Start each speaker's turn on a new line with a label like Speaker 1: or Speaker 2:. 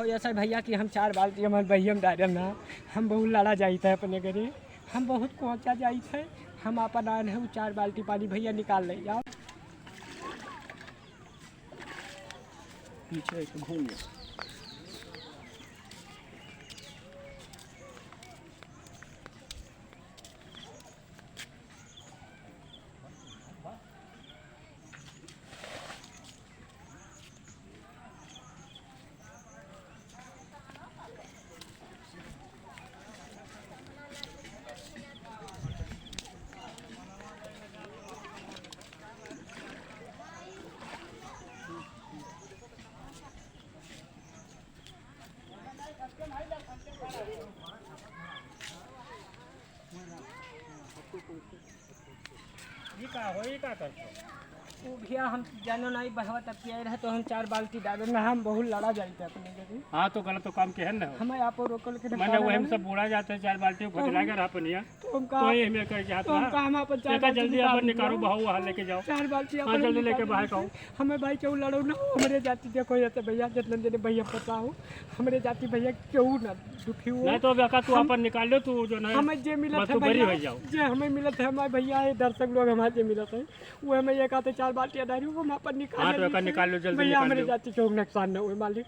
Speaker 1: देखो ऐसा भैया कि हम 4 बाल्टी हमारे भैया में डाल ना हम बहुत लड़ा जाई थे अपने घरे हम बहुत कोचा जाई थे हम अपन आए हैं 4 बाल्टी पानी भैया निकाल ले जाओ पीछे एक घूम
Speaker 2: ये का हो ये का करते
Speaker 1: वो भैया हम जानो नहीं बहवा तक किया रहे तो हम 4 बाल्टी डाले ना हम बहुत लड़ा जाई थे अपने घरे
Speaker 2: हाँ तो गलत तो काम के है ना
Speaker 1: हमें आप रोकल के
Speaker 2: मैंने वो हम सब बुरा जाते हैं 4 बाल्टी फटला कर अपनिया
Speaker 1: तो हम
Speaker 2: तो
Speaker 1: कहा
Speaker 2: ये हमें कर जाता
Speaker 1: तो हम कहा हम अपन 4
Speaker 2: है जल्दी अपन निकालो बहू वहाँ लेके जाओ
Speaker 1: 4 बाल्टी
Speaker 2: हाँ जल्दी लेके बाहर कहो
Speaker 1: हमें भाई क्यों लड़ो ना हमरे जाति देखो ये भैया जितने दिन भैया पता हो हमरे जाति भैया क्यों ना दुखी हो
Speaker 2: नहीं तो बेका तू अपन निकाल लो तू जो नहीं
Speaker 1: हमें जे मिला
Speaker 2: बस
Speaker 1: था
Speaker 2: तू बरी
Speaker 1: भैया
Speaker 2: हो जाओ
Speaker 1: जे हमें मिला था हमारे भैया है दर्शक लोग हमारे जे मिला था वो हमें ये कहते 4 बाल्टियां डाली वो हम अपन
Speaker 2: हाँ तो
Speaker 1: निकाल
Speaker 2: बेका निकाल लो जल्दी
Speaker 1: भैया
Speaker 2: निकाल
Speaker 1: हमारे
Speaker 2: लो
Speaker 1: जाति क्यों नुकसान न हुए मालिक